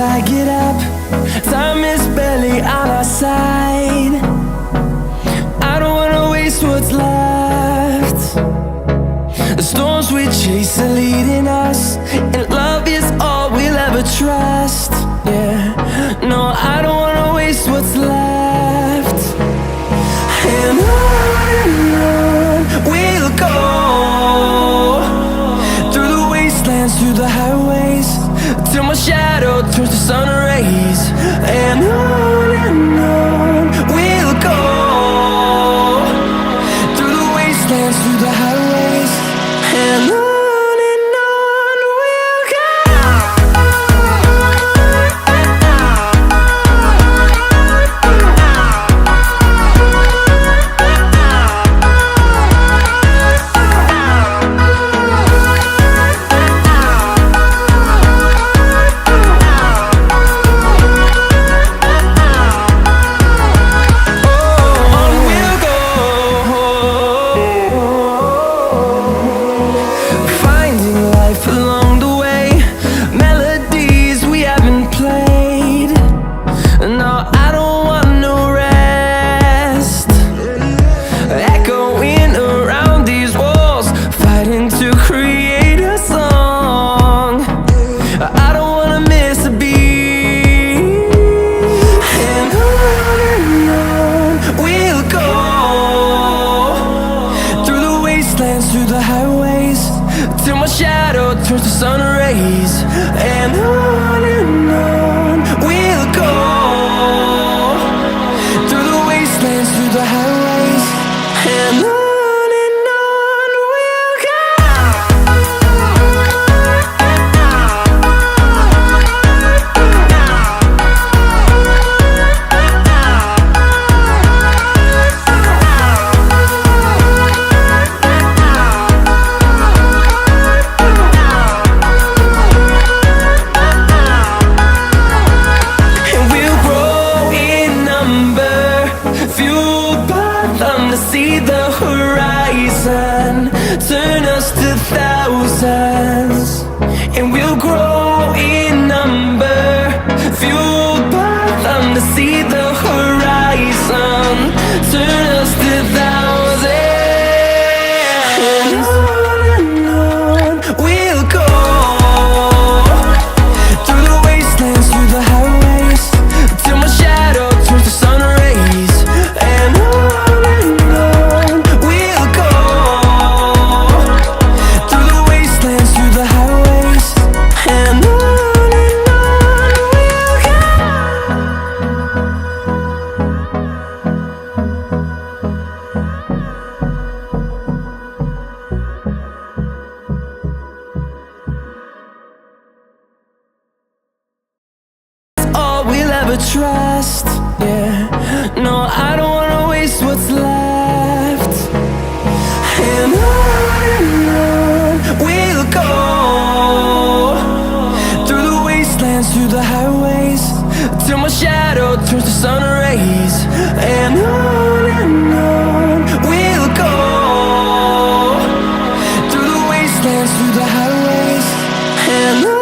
I get up. Time is barely on our side. I don't wanna waste what's left. The storms we chase are leading us, and love is all we'll ever trust. Yeah, no, I don't wanna waste what's left. And on we'll go, through the wastelands, through the highways, till my shadow turns to sun rays. And on we'll go, through the wastelands, through the highways, and on. Through the highways, till my shadow turns to sun rays. And on we'll go, through the wastelands, through the highways, and on. See the horizon turn us to thousands, and we'll grow in number, fueled by them. To see the horizon turn us to thousands, and on we'll go, through the wastelands, through the highways, till my shadow turns to sun rays. And on trust, yeah. No, I don't wanna waste what's left. And on we'll go, through the wastelands, through the highways, till my shadow turns to sun rays. And on we'll go, through the wastelands, through the highways, and on.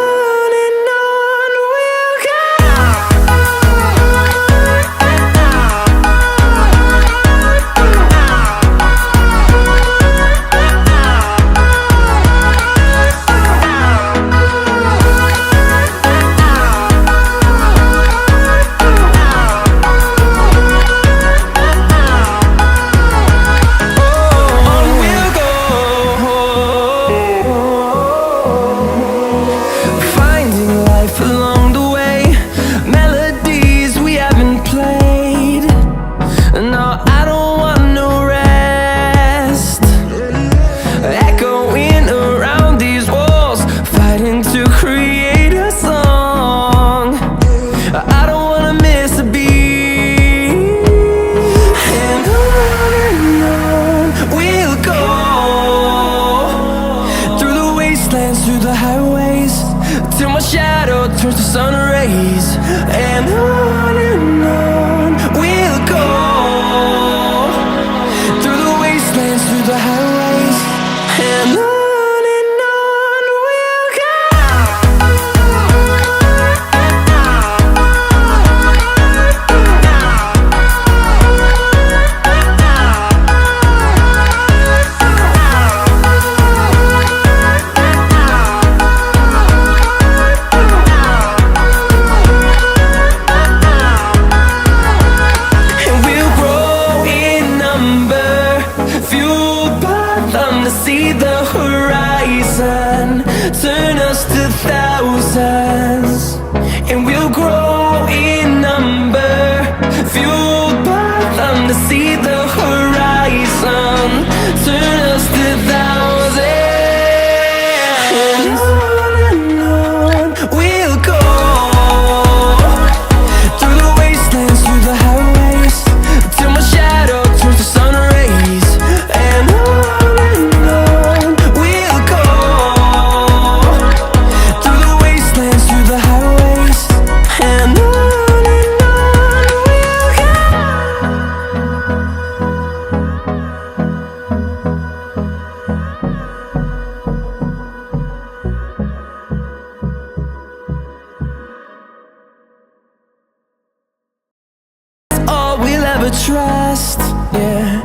to trust. Yeah,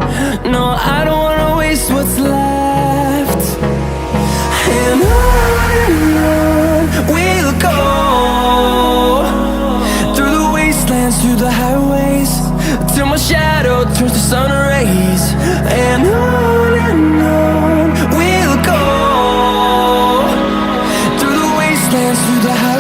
no, I don't wanna waste what's left. And on we'll go, through the wastelands, through the highways, till my shadow turns to sun rays. And on we'll go, through the wastelands, through the highways.